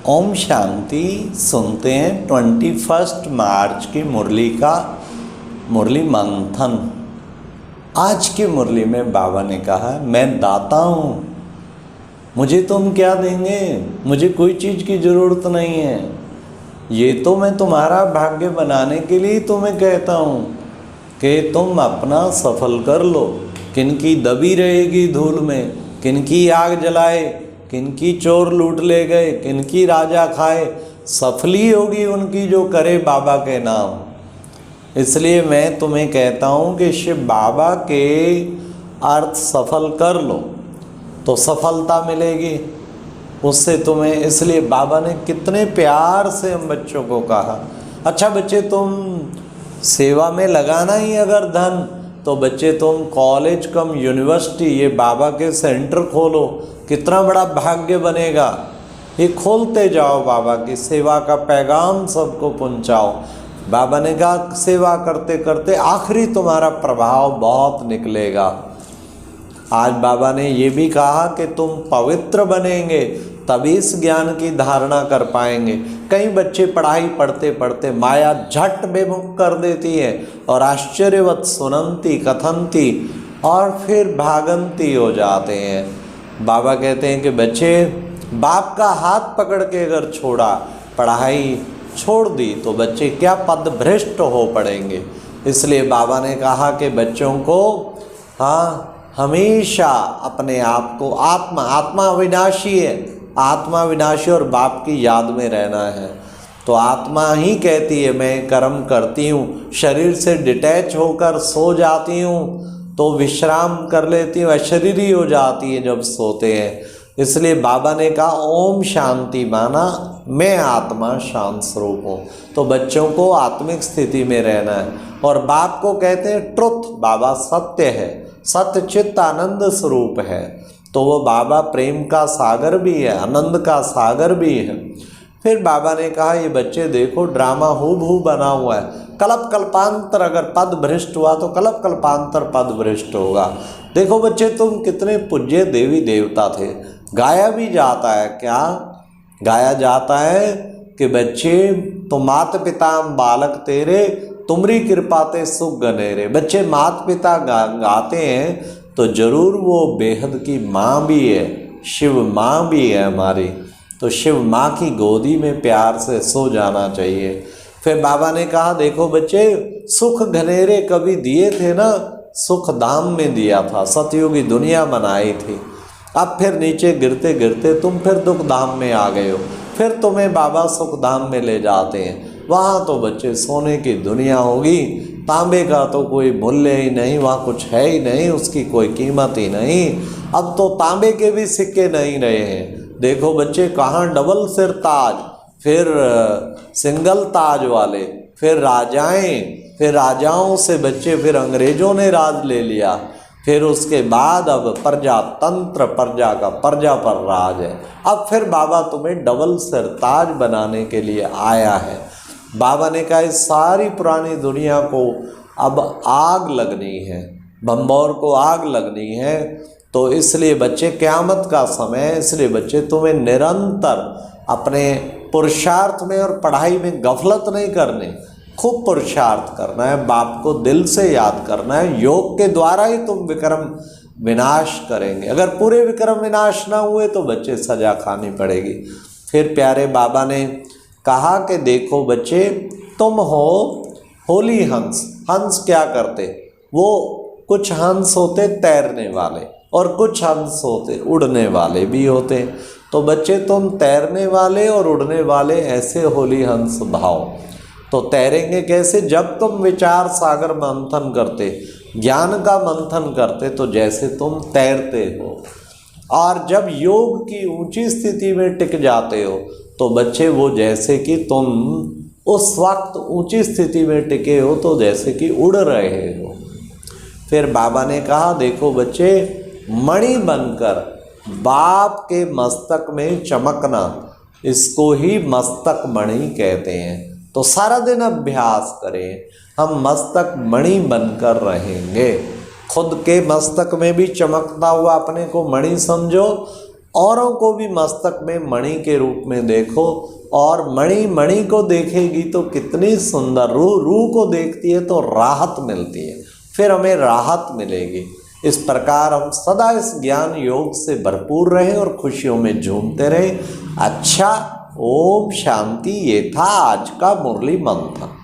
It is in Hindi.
ओम शांति। सुनते हैं 21 मार्च की मुरली का मुरली मंथन। आज की मुरली में बाबा ने कहा, मैं दाता हूँ, मुझे तुम क्या देंगे, मुझे कोई चीज़ की ज़रूरत नहीं है। ये तो मैं तुम्हारा भाग्य बनाने के लिए तुम्हें कहता हूँ कि तुम अपना सफल कर लो। किनकी दबी रहेगी धूल में, किनकी आग जलाए, किनकी चोर लूट ले गए, किनकी राजा खाए, सफली होगी उनकी जो करे बाबा के नाम। इसलिए मैं तुम्हें कहता हूँ कि शिव बाबा के अर्थ सफल कर लो तो सफलता मिलेगी उससे तुम्हें। इसलिए बाबा ने कितने प्यार से हम बच्चों को कहा, अच्छा बच्चे तुम सेवा में लगाना ही अगर धन, तो बच्चे तुम कॉलेज कम यूनिवर्सिटी ये बाबा के सेंटर खोलो, कितना बड़ा भाग्य बनेगा। ये खोलते जाओ, बाबा की सेवा का पैगाम सबको पहुंचाओ। बाबा ने कहा सेवा करते करते आखिरी तुम्हारा प्रभाव बहुत निकलेगा। आज बाबा ने ये भी कहा कि तुम पवित्र बनेंगे तभी इस ज्ञान की धारणा कर पाएंगे। कई बच्चे पढ़ाई पढ़ते पढ़ते माया झट बेमुख कर देती है और आश्चर्यवत सुनंती कथनती और फिर भागंती हो जाते हैं। बाबा कहते हैं कि बच्चे बाप का हाथ पकड़ के अगर छोड़ा, पढ़ाई छोड़ दी, तो बच्चे क्या पद भ्रष्ट हो पड़ेंगे। इसलिए बाबा ने कहा कि बच्चों को हमेशा अपने आप को आत्मा अविनाशी है, आत्मा विनाशी और बाप की याद में रहना है। तो आत्मा ही कहती है मैं कर्म करती हूँ, शरीर से डिटैच होकर सो जाती हूँ तो विश्राम कर लेती हूँ, अशरीरी हो जाती है जब सोते हैं। इसलिए बाबा ने कहा ओम शांति, माना मैं आत्मा शांत स्वरूप हूँ। तो बच्चों को आत्मिक स्थिति में रहना है। और बाप को कहते हैं ट्रुथ, बाबा सत्य है, सत्य चित्त आनंद स्वरूप है। तो वो बाबा प्रेम का सागर भी है, आनंद का सागर भी है। फिर बाबा ने कहा ये बच्चे देखो ड्रामा हूबहू बना हुआ है, कल्प कल्पांतर अगर पद भ्रष्ट हुआ तो कल्प कल्पांतर पद भ्रष्ट होगा। देखो बच्चे तुम कितने पूज्य देवी देवता थे। गाया भी जाता है, क्या गाया जाता है कि बच्चे तो मात पिता बालक तेरे, तुमरी कृपा ते सुख गनेरे। बच्चे मात पिता गाते हैं तो जरूर वो बेहद की माँ भी है, शिव माँ भी है हमारी। तो शिव माँ की गोदी में प्यार से सो जाना चाहिए। फिर बाबा ने कहा देखो बच्चे सुख घनेरे कभी दिए थे ना, सुख धाम में दिया था, सतयुगी दुनिया बनाई थी। अब फिर नीचे गिरते गिरते तुम फिर दुख धाम में आ गए हो, फिर तुम्हें बाबा सुख धाम में ले जाते हैं। वहाँ तो बच्चे सोने की दुनिया होगी, तांबे का तो कोई मूल्य ही नहीं, वहाँ कुछ है ही नहीं, उसकी कोई कीमत ही नहीं। अब तो तांबे के भी सिक्के नहीं रहे हैं। देखो बच्चे कहाँ डबल सिर ताज, फिर सिंगल ताज वाले, फिर राजाएं, फिर राजाओं से बच्चे फिर अंग्रेजों ने राज ले लिया, फिर उसके बाद अब प्रजातंत्र, प्रजा का प्रजा पर राज है। अब फिर बाबा तुम्हें डबल सिर ताज बनाने के लिए आया है। बाबा ने कहा इस सारी पुरानी दुनिया को अब आग लगनी है, बम्बौर को आग लगनी है। तो इसलिए बच्चे क़यामत का समय है, इसलिए बच्चे तुम्हें निरंतर अपने पुरुषार्थ में और पढ़ाई में गफलत नहीं करनी, खूब पुरुषार्थ करना है, बाप को दिल से याद करना है। योग के द्वारा ही तुम विक्रम विनाश करेंगे। अगर पूरे विक्रम विनाश ना हुए तो बच्चे सजा खानी पड़ेगी। फिर प्यारे बाबा ने कहा कि देखो बच्चे तुम हो होली हंस। हंस क्या करते, वो कुछ हंस होते तैरने वाले और कुछ हंस होते उड़ने वाले भी होते। तो बच्चे तुम तैरने वाले और उड़ने वाले ऐसे होली हंस भाव। तो तैरेंगे कैसे, जब तुम विचार सागर मंथन करते, ज्ञान का मंथन करते तो जैसे तुम तैरते हो। और जब योग की ऊंची स्थिति में टिक जाते हो तो बच्चे वो जैसे कि तुम उस वक्त ऊंची स्थिति में टिके हो तो जैसे कि उड़ रहे हो। फिर बाबा ने कहा देखो बच्चे मणि बनकर बाप के मस्तक में चमकना, इसको ही मस्तक मणि कहते हैं। तो सारा दिन अभ्यास करें, हम मस्तक मणि बनकर रहेंगे। खुद के मस्तक में भी चमकता हुआ अपने को मणि समझो औरों को भी मस्तक में मणि के रूप में देखो, और मणि मणि को देखेगी तो कितनी सुंदर, रूह को देखती है तो राहत मिलती है, फिर हमें राहत मिलेगी। इस प्रकार हम सदा इस ज्ञान योग से भरपूर रहें और खुशियों में झूमते रहें। अच्छा, ओम शांति। ये था आज का मुरली मंथन।